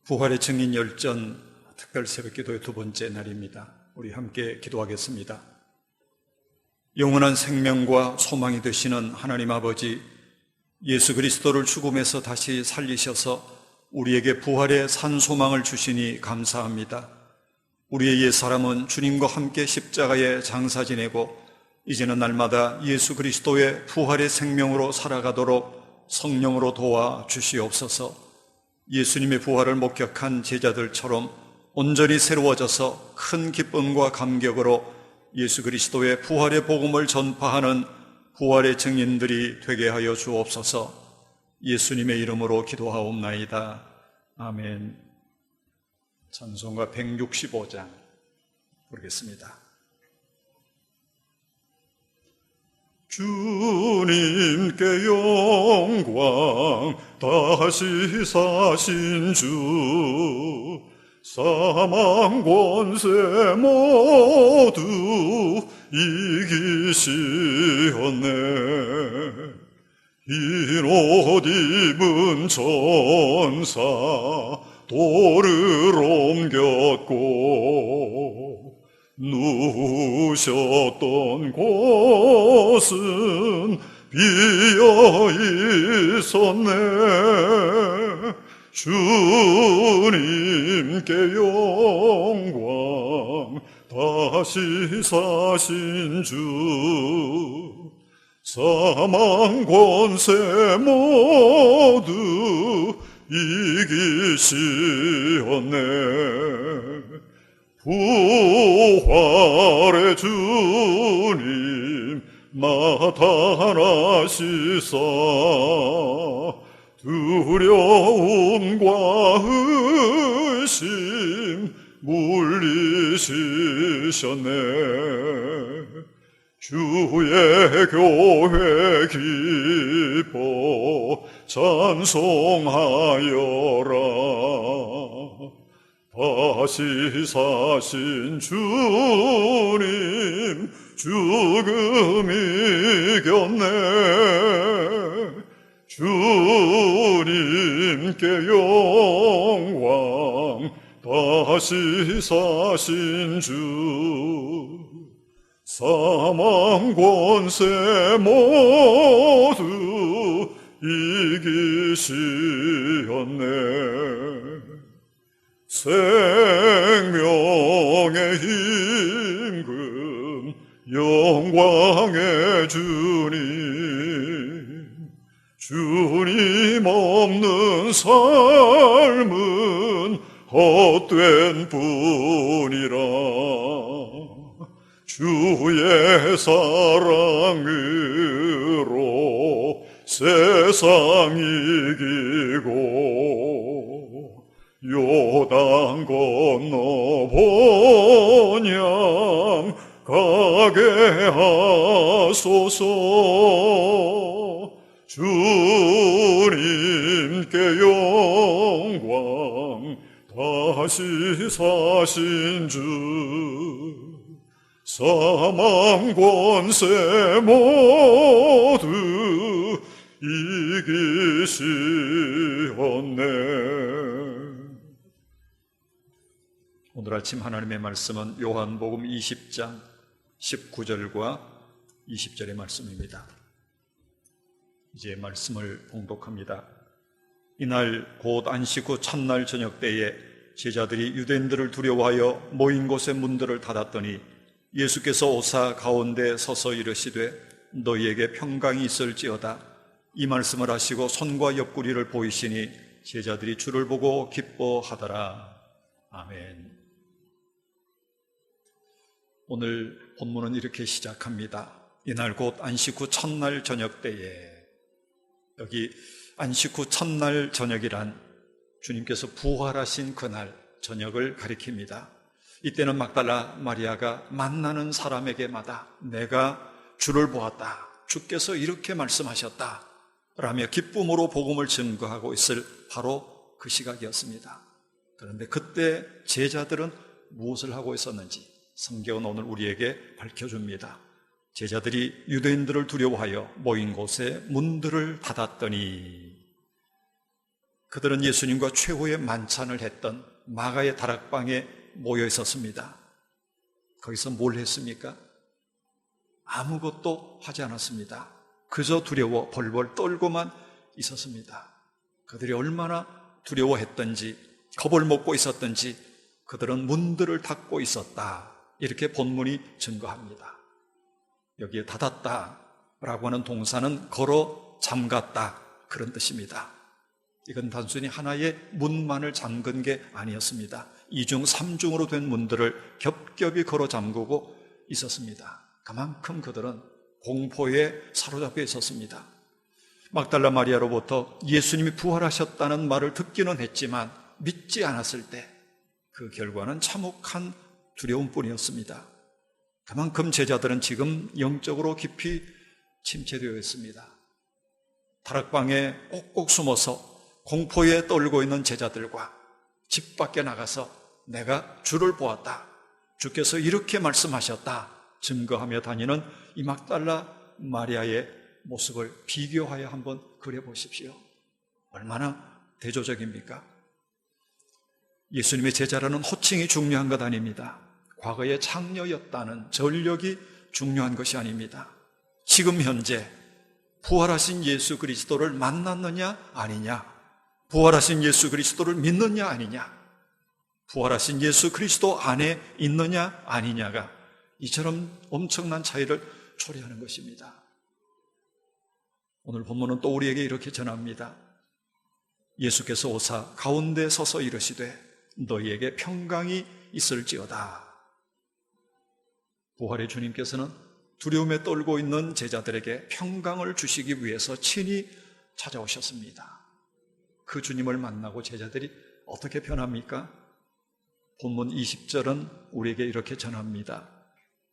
부활의 증인 열전 특별 새벽기도의 두 번째 날입니다. 우리 함께 기도하겠습니다. 영원한 생명과 소망이 되시는 하나님 아버지, 예수 그리스도를 죽음에서 다시 살리셔서 우리에게 부활의 산 소망을 주시니 감사합니다. 우리의 옛사람은 주님과 함께 십자가에 장사 지내고 이제는 날마다 예수 그리스도의 부활의 생명으로 살아가도록 성령으로 도와 주시옵소서. 예수님의 부활을 목격한 제자들처럼 온전히 새로워져서 큰 기쁨과 감격으로 예수 그리스도의 부활의 복음을 전파하는 부활의 증인들이 되게 하여 주옵소서. 예수님의 이름으로 기도하옵나이다. 아멘. 찬송가 165장 부르겠습니다. 주님께 영광, 다시 사신 주, 사망 권세 모두 이기시었네. 흰 옷 입은 천사 돌을 옮겼고 누우셨던 곳은 비어 있었네. 주님께 영광, 다시 사신 주, 사망 권세 모두 이기시었네. 부활의 주님 나타나시사 두려움과 의심 물리시셨네. 주의 교회 기뻐 찬송하여라. 다시 사신 주님 죽음 이겼네. 주님께 영광, 다시 사신 주, 사망 권세 모두 이기시었네. 생명의 힘금 영광의 주님, 주님 없는 삶은 헛된 뿐이라. 주의 사랑으로 세상 이기고 요단 건너 본향 가게 하소서. 주님께 영광, 다시 사신 주, 사망 권세 모두 이기시었네. 오늘 아침 하나님의 말씀은 요한복음 20장 19절과 20절의 말씀입니다. 이제 말씀을 봉독합니다. 이날 곧 안식 후 첫날 저녁 때에 제자들이 유대인들을 두려워하여 모인 곳의 문들을 닫았더니 예수께서 오사 가운데 서서 이르시되 너희에게 평강이 있을지어다. 이 말씀을 하시고 손과 옆구리를 보이시니 제자들이 주를 보고 기뻐하더라. 아멘. 오늘 본문은 이렇게 시작합니다. 이날 곧 안식 후 첫날 저녁 때에. 여기 안식 후 첫날 저녁이란 주님께서 부활하신 그날 저녁을 가리킵니다. 이때는 막달라 마리아가 만나는 사람에게마다 내가 주를 보았다, 주께서 이렇게 말씀하셨다 라며 기쁨으로 복음을 증거하고 있을 바로 그 시각이었습니다. 그런데 그때 제자들은 무엇을 하고 있었는지 성경은 오늘 우리에게 밝혀줍니다. 제자들이 유대인들을 두려워하여 모인 곳에 문들을 닫았더니, 그들은 예수님과 최후의 만찬을 했던 마가의 다락방에 모여 있었습니다. 거기서 뭘 했습니까? 아무것도 하지 않았습니다. 그저 두려워 벌벌 떨고만 있었습니다. 그들이 얼마나 두려워했던지, 겁을 먹고 있었던지 그들은 문들을 닫고 있었다. 이렇게 본문이 증거합니다. 여기에 닫았다라고 하는 동사는 걸어 잠갔다, 그런 뜻입니다. 이건 단순히 하나의 문만을 잠근 게 아니었습니다. 2중, 3중으로 된 문들을 겹겹이 걸어 잠그고 있었습니다. 그만큼 그들은 공포에 사로잡혀 있었습니다. 막달라 마리아로부터 예수님이 부활하셨다는 말을 듣기는 했지만 믿지 않았을 때 그 결과는 참혹한 두려움뿐이었습니다. 그만큼 제자들은 지금 영적으로 깊이 침체되어 있습니다. 다락방에 꼭꼭 숨어서 공포에 떨고 있는 제자들과 집 밖에 나가서 내가 주를 보았다, 주께서 이렇게 말씀하셨다 증거하며 다니는 이 막달라 마리아의 모습을 비교하여 한번 그려보십시오. 얼마나 대조적입니까? 예수님의 제자라는 호칭이 중요한 것 아닙니다. 과거의 장녀였다는 전력이 중요한 것이 아닙니다. 지금 현재 부활하신 예수 그리스도를 만났느냐 아니냐, 부활하신 예수 그리스도를 믿느냐 아니냐, 부활하신 예수 그리스도 안에 있느냐 아니냐가 이처럼 엄청난 차이를 초래하는 것입니다. 오늘 본문은 또 우리에게 이렇게 전합니다. 예수께서 오사 가운데 서서 이르시되 너희에게 평강이 있을지어다. 부활의 주님께서는 두려움에 떨고 있는 제자들에게 평강을 주시기 위해서 친히 찾아오셨습니다. 그 주님을 만나고 제자들이 어떻게 변합니까? 본문 20절은 우리에게 이렇게 전합니다.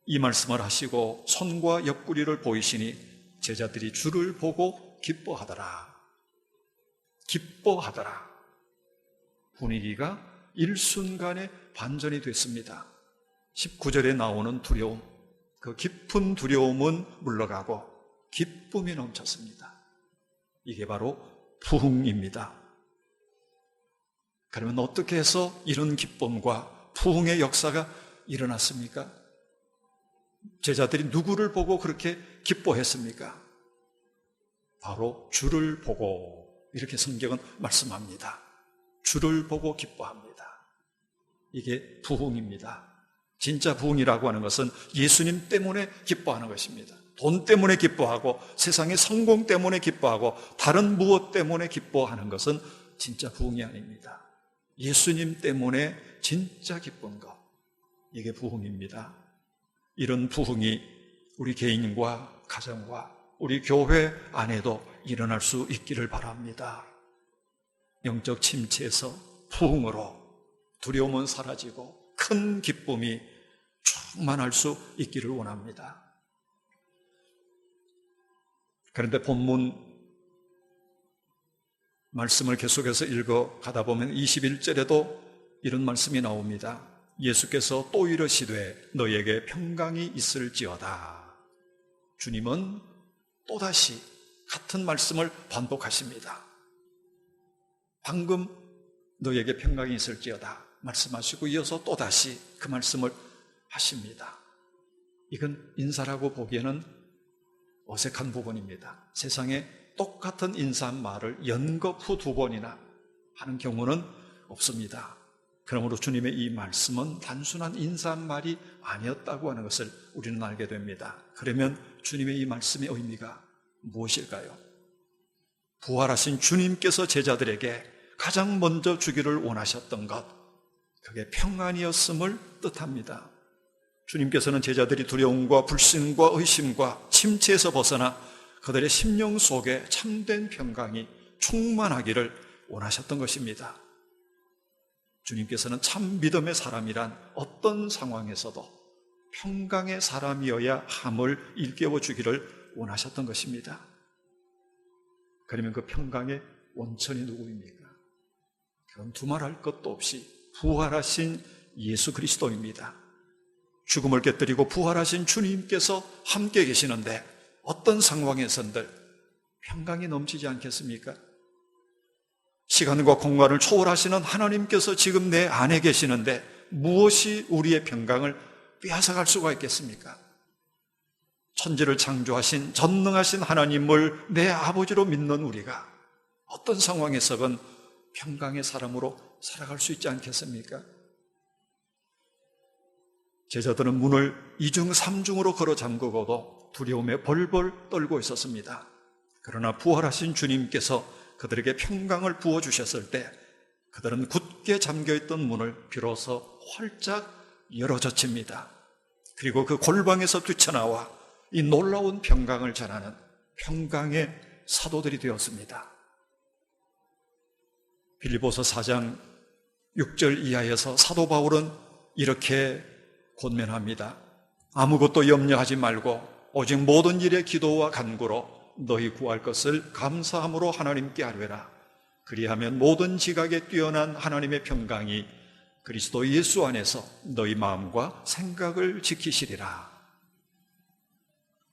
이 말씀을 하시고 손과 옆구리를 보이시니 제자들이 주를 보고 기뻐하더라. 기뻐하더라. 분위기가 일순간에 반전이 됐습니다. 19절에 나오는 두려움, 그 깊은 두려움은 물러가고 기쁨이 넘쳤습니다. 이게 바로 부흥입니다. 그러면 어떻게 해서 이런 기쁨과 부흥의 역사가 일어났습니까? 제자들이 누구를 보고 그렇게 기뻐했습니까? 바로 주를 보고, 이렇게 성경은 말씀합니다. 주를 보고 기뻐합니다. 이게 부흥입니다. 진짜 부흥이라고 하는 것은 예수님 때문에 기뻐하는 것입니다. 돈 때문에 기뻐하고 세상의 성공 때문에 기뻐하고 다른 무엇 때문에 기뻐하는 것은 진짜 부흥이 아닙니다. 예수님 때문에 진짜 기쁜 것, 이게 부흥입니다. 이런 부흥이 우리 개인과 가정과 우리 교회 안에도 일어날 수 있기를 바랍니다. 영적 침체에서 부흥으로 두려움은 사라지고 큰 기쁨이 충만할 수 있기를 원합니다. 그런데 본문 말씀을 계속해서 읽어가다 보면 21절에도 이런 말씀이 나옵니다. 예수께서 또 이르시되 너에게 평강이 있을지어다. 주님은 또다시 같은 말씀을 반복하십니다. 방금 너에게 평강이 있을지어다 말씀하시고 이어서 또다시 그 말씀을 하십니다. 이건 인사라고 보기에는 어색한 부분입니다. 세상에 똑같은 인사말을 연거푸 2번이나 하는 경우는 없습니다. 그러므로 주님의 이 말씀은 단순한 인사말이 아니었다고 하는 것을 우리는 알게 됩니다. 그러면 주님의 이 말씀의 의미가 무엇일까요? 부활하신 주님께서 제자들에게 가장 먼저 주기를 원하셨던 것, 그게 평안이었음을 뜻합니다. 주님께서는 제자들이 두려움과 불신과 의심과 침체에서 벗어나 그들의 심령 속에 참된 평강이 충만하기를 원하셨던 것입니다. 주님께서는 참 믿음의 사람이란 어떤 상황에서도 평강의 사람이어야 함을 일깨워 주기를 원하셨던 것입니다. 그러면 그 평강의 원천이 누구입니까? 그럼 두말할 것도 없이 부활하신 예수 그리스도입니다. 죽음을 깨뜨리고 부활하신 주님께서 함께 계시는데 어떤 상황에선들 평강이 넘치지 않겠습니까? 시간과 공간을 초월하시는 하나님께서 지금 내 안에 계시는데 무엇이 우리의 평강을 빼앗아갈 수가 있겠습니까? 천지를 창조하신 전능하신 하나님을 내 아버지로 믿는 우리가 어떤 상황에서건 평강의 사람으로 살아갈 수 있지 않겠습니까? 제자들은 문을 이중삼중으로 걸어 잠그고도 두려움에 벌벌 떨고 있었습니다. 그러나 부활하신 주님께서 그들에게 평강을 부어주셨을 때 그들은 굳게 잠겨있던 문을 비로소 활짝 열어젖힙니다. 그리고 그 골방에서 뛰쳐나와 이 놀라운 평강을 전하는 평강의 사도들이 되었습니다. 빌립보서 4장 6절 이하에서 사도 바울은 이렇게 권면합니다. 아무것도 염려하지 말고 오직 모든 일에 기도와 간구로 너희 구할 것을 감사함으로 하나님께 아뢰라. 그리하면 모든 지각에 뛰어난 하나님의 평강이 그리스도 예수 안에서 너희 마음과 생각을 지키시리라.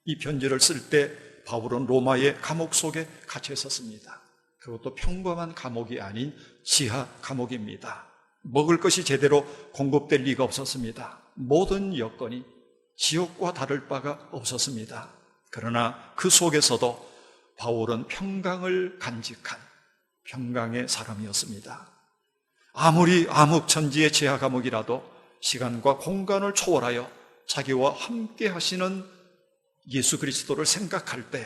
이 편지를 쓸 때 바울은 로마의 감옥 속에 갇혀 있었습니다. 그것도 평범한 감옥이 아닌 지하 감옥입니다. 먹을 것이 제대로 공급될 리가 없었습니다. 모든 여건이 지옥과 다를 바가 없었습니다. 그러나 그 속에서도 바울은 평강을 간직한 평강의 사람이었습니다. 아무리 암흑천지의 지하 감옥이라도 시간과 공간을 초월하여 자기와 함께 하시는 예수 그리스도를 생각할 때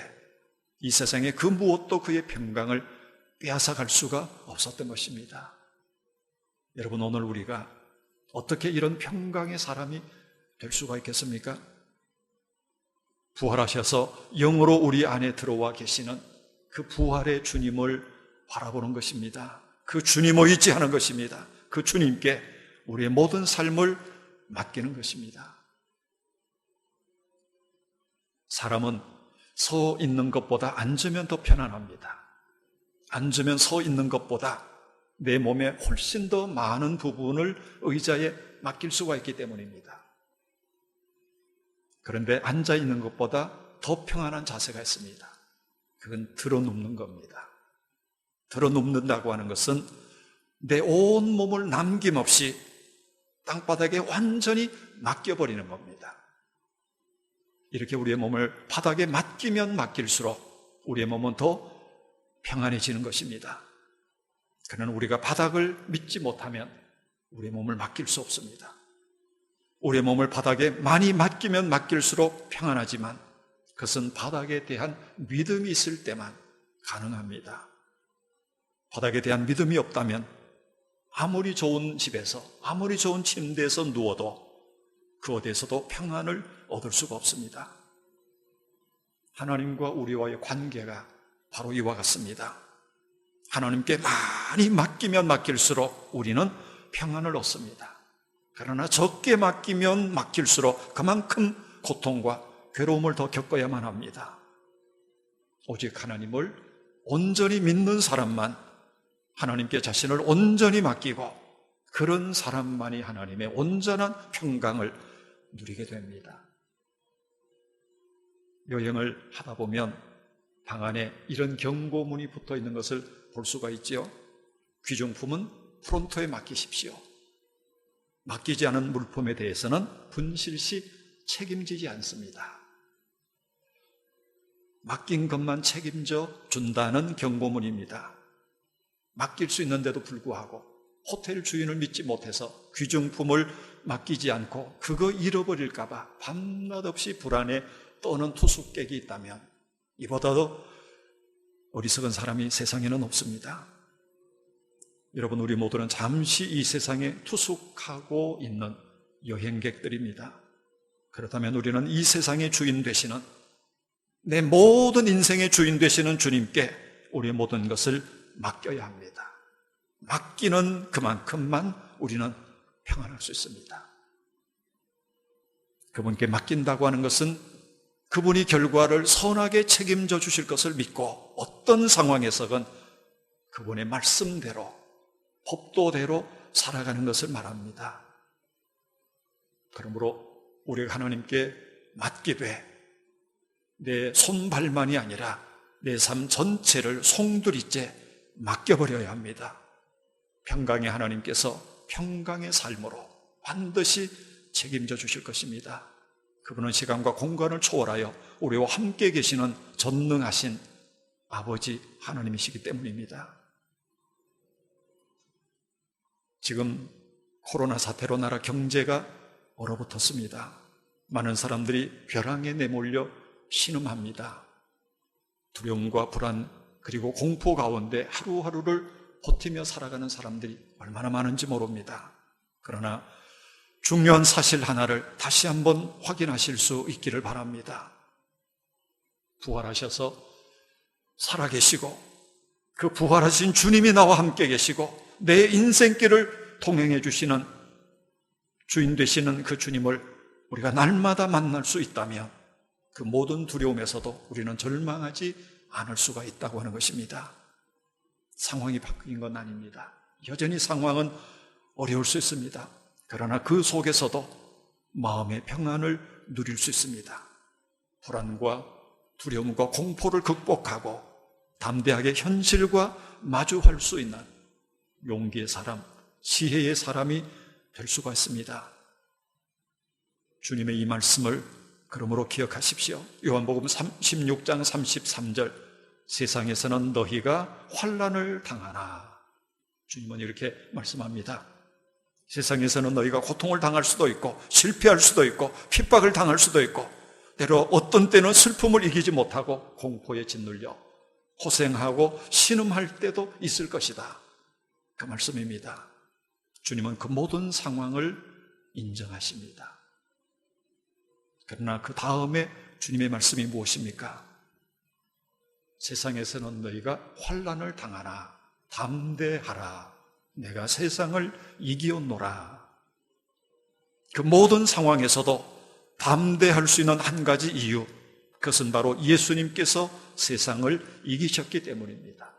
이 세상의 그 무엇도 그의 평강을 빼앗아갈 수가 없었던 것입니다. 여러분, 오늘 우리가 어떻게 이런 평강의 사람이 될 수가 있겠습니까? 부활하셔서 영으로 우리 안에 들어와 계시는 그 부활의 주님을 바라보는 것입니다. 그 주님을 의지하는 것입니다. 그 주님께 우리의 모든 삶을 맡기는 것입니다. 사람은 서 있는 것보다 앉으면 더 편안합니다. 앉으면 서 있는 것보다 내 몸에 훨씬 더 많은 부분을 의자에 맡길 수가 있기 때문입니다. 그런데 앉아 있는 것보다 더 평안한 자세가 있습니다. 그건 들어눕는 겁니다. 들어눕는다고 하는 것은 내 온 몸을 남김없이 땅바닥에 완전히 맡겨버리는 겁니다. 이렇게 우리의 몸을 바닥에 맡기면 맡길수록 우리의 몸은 더 평안해지는 것입니다. 그러나 우리가 바닥을 믿지 못하면 우리의 몸을 맡길 수 없습니다. 우리의 몸을 바닥에 많이 맡기면 맡길수록 평안하지만 그것은 바닥에 대한 믿음이 있을 때만 가능합니다. 바닥에 대한 믿음이 없다면 아무리 좋은 집에서, 아무리 좋은 침대에서 누워도 그 어디에서도 평안을 얻을 수가 없습니다. 하나님과 우리와의 관계가 바로 이와 같습니다. 하나님께 많이 맡기면 맡길수록 우리는 평안을 얻습니다. 그러나 적게 맡기면 맡길수록 그만큼 고통과 괴로움을 더 겪어야만 합니다. 오직 하나님을 온전히 믿는 사람만 하나님께 자신을 온전히 맡기고 그런 사람만이 하나님의 온전한 평강을 누리게 됩니다. 여행을 하다 보면 방 안에 이런 경고문이 붙어 있는 것을 볼 수가 있죠. 귀중품은 프론토에 맡기십시오. 맡기지 않은 물품에 대해서는 분실 시 책임지지 않습니다. 맡긴 것만 책임져 준다는 경고문입니다. 맡길 수 있는데도 불구하고 호텔 주인을 믿지 못해서 귀중품을 맡기지 않고 그거 잃어버릴까 봐 밤낮 없이 불안에 떠는 투숙객이 있다면 이보다도 어리석은 사람이 세상에는 없습니다. 여러분, 우리 모두는 잠시 이 세상에 투숙하고 있는 여행객들입니다. 그렇다면 우리는 이 세상의 주인 되시는, 내 모든 인생의 주인 되시는 주님께 우리의 모든 것을 맡겨야 합니다. 맡기는 그만큼만 우리는 평안할 수 있습니다. 그분께 맡긴다고 하는 것은 그분이 결과를 선하게 책임져 주실 것을 믿고 어떤 상황에서건 그분의 말씀대로, 법도대로 살아가는 것을 말합니다. 그러므로 우리가 하나님께 맡기되 내 손발만이 아니라 내 삶 전체를 송두리째 맡겨버려야 합니다. 평강의 하나님께서 평강의 삶으로 반드시 책임져 주실 것입니다. 그분은 시간과 공간을 초월하여 우리와 함께 계시는 전능하신 아버지 하나님이시기 때문입니다. 지금 코로나 사태로 나라 경제가 얼어붙었습니다. 많은 사람들이 벼랑에 내몰려 신음합니다. 두려움과 불안 그리고 공포 가운데 하루하루를 버티며 살아가는 사람들이 얼마나 많은지 모릅니다. 그러나 중요한 사실 하나를 다시 한번 확인하실 수 있기를 바랍니다. 부활하셔서 살아계시고 그 부활하신 주님이 나와 함께 계시고 내 인생길을 통행해 주시는 주인 되시는 그 주님을 우리가 날마다 만날 수 있다면 그 모든 두려움에서도 우리는 절망하지 않을 수가 있다고 하는 것입니다. 상황이 바뀐 건 아닙니다. 여전히 상황은 어려울 수 있습니다. 그러나 그 속에서도 마음의 평안을 누릴 수 있습니다. 불안과 두려움과 공포를 극복하고 담대하게 현실과 마주할 수 있는 용기의 사람, 지혜의 사람이 될 수가 있습니다. 주님의 이 말씀을 그러므로 기억하십시오. 요한복음 16장 33절 세상에서는 너희가 환난을 당하나 주님은 이렇게 말씀합니다. 세상에서는 너희가 고통을 당할 수도 있고 실패할 수도 있고 핍박을 당할 수도 있고 때로 어떤 때는 슬픔을 이기지 못하고 공포에 짓눌려 고생하고 신음할 때도 있을 것이다. 그 말씀입니다. 주님은 그 모든 상황을 인정하십니다. 그러나 그 다음에 주님의 말씀이 무엇입니까? 세상에서는 너희가 환난을 당하나 담대하라. 내가 세상을 이기었노라. 그 모든 상황에서도 담대할 수 있는 한 가지 이유, 그것은 바로 예수님께서 세상을 이기셨기 때문입니다.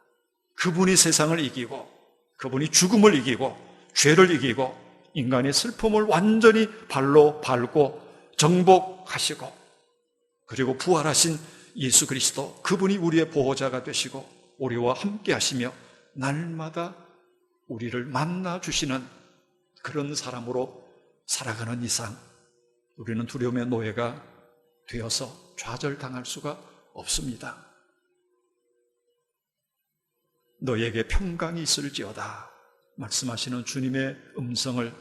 그분이 세상을 이기고 그분이 죽음을 이기고 죄를 이기고 인간의 슬픔을 완전히 발로 밟고 정복하시고 그리고 부활하신 예수 그리스도, 그분이 우리의 보호자가 되시고 우리와 함께 하시며 날마다 우리를 만나 주시는 그런 사람으로 살아가는 이상 우리는 두려움의 노예가 되어서 좌절당할 수가 없습니다. 너에게 평강이 있을지어다 말씀하시는 주님의 음성을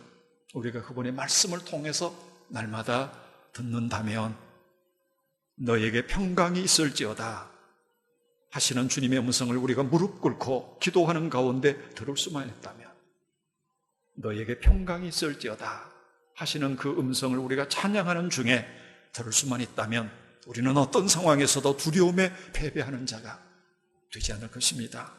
우리가 그분의 말씀을 통해서 날마다 듣는다면, 너에게 평강이 있을지어다 하시는 주님의 음성을 우리가 무릎 꿇고 기도하는 가운데 들을 수만 있다면, 너에게 평강이 있을지어다 하시는 그 음성을 우리가 찬양하는 중에 들을 수만 있다면 우리는 어떤 상황에서도 두려움에 패배하는 자가 되지 않을 것입니다.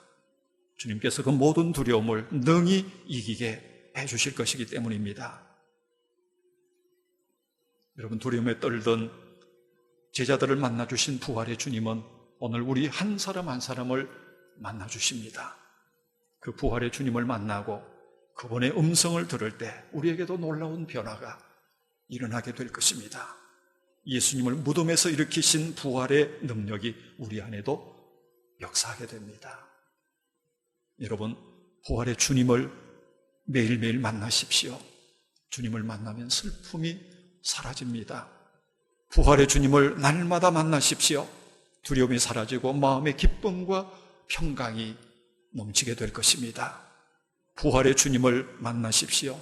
주님께서 그 모든 두려움을 능히 이기게 해주실 것이기 때문입니다. 여러분, 두려움에 떨던 제자들을 만나주신 부활의 주님은 오늘 우리 한 사람 한 사람을 만나주십니다. 그 부활의 주님을 만나고 그분의 음성을 들을 때 우리에게도 놀라운 변화가 일어나게 될 것입니다. 예수님을 무덤에서 일으키신 부활의 능력이 우리 안에도 역사하게 됩니다. 여러분, 부활의 주님을 매일매일 만나십시오. 주님을 만나면 슬픔이 사라집니다. 부활의 주님을 날마다 만나십시오. 두려움이 사라지고 마음의 기쁨과 평강이 넘치게 될 것입니다. 부활의 주님을 만나십시오.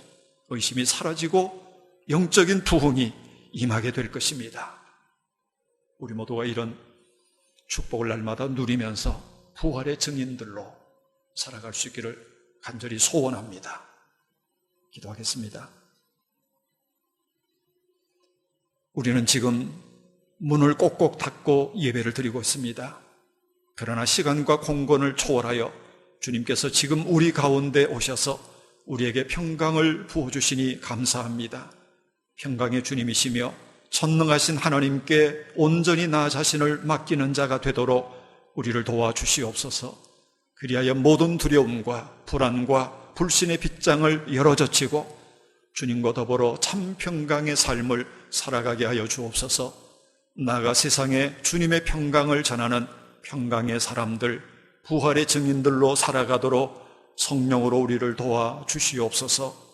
의심이 사라지고 영적인 부흥이 임하게 될 것입니다. 우리 모두가 이런 축복을 날마다 누리면서 부활의 증인들로 살아갈 수 있기를 간절히 소원합니다. 기도하겠습니다. 우리는 지금 문을 꼭꼭 닫고 예배를 드리고 있습니다. 그러나 시간과 공간을 초월하여 주님께서 지금 우리 가운데 오셔서 우리에게 평강을 부어주시니 감사합니다. 평강의 주님이시며 전능하신 하나님께 온전히 나 자신을 맡기는 자가 되도록 우리를 도와주시옵소서. 그리하여 모든 두려움과 불안과 불신의 빗장을 열어젖히고 주님과 더불어 참 평강의 삶을 살아가게 하여 주옵소서. 나아가 세상에 주님의 평강을 전하는 평강의 사람들, 부활의 증인들로 살아가도록 성령으로 우리를 도와 주시옵소서.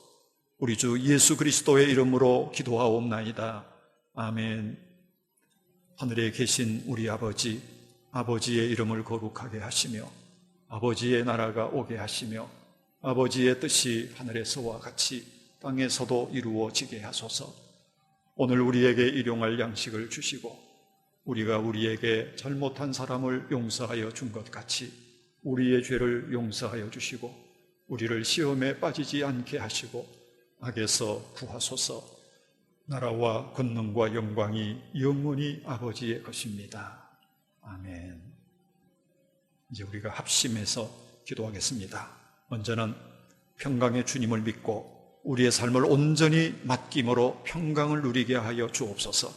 우리 주 예수 그리스도의 이름으로 기도하옵나이다. 아멘. 하늘에 계신 우리 아버지, 아버지의 이름을 거룩하게 하시며 아버지의 나라가 오게 하시며 아버지의 뜻이 하늘에서와 같이 땅에서도 이루어지게 하소서. 오늘 우리에게 일용할 양식을 주시고 우리가 우리에게 잘못한 사람을 용서하여 준 것 같이 우리의 죄를 용서하여 주시고 우리를 시험에 빠지지 않게 하시고 악에서 구하소서. 나라와 권능과 영광이 영원히 아버지의 것입니다. 아멘. 이제 우리가 합심해서 기도하겠습니다. 먼저는 평강의 주님을 믿고 우리의 삶을 온전히 맡김으로 평강을 누리게 하여 주옵소서.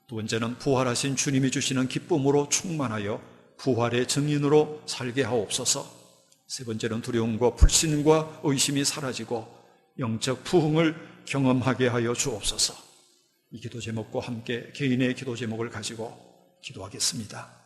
두 번째는 부활하신 주님이 주시는 기쁨으로 충만하여 부활의 증인으로 살게 하옵소서. 세 번째는 두려움과 불신과 의심이 사라지고 영적 부흥을 경험하게 하여 주옵소서. 이 기도 제목과 함께 개인의 기도 제목을 가지고 기도하겠습니다.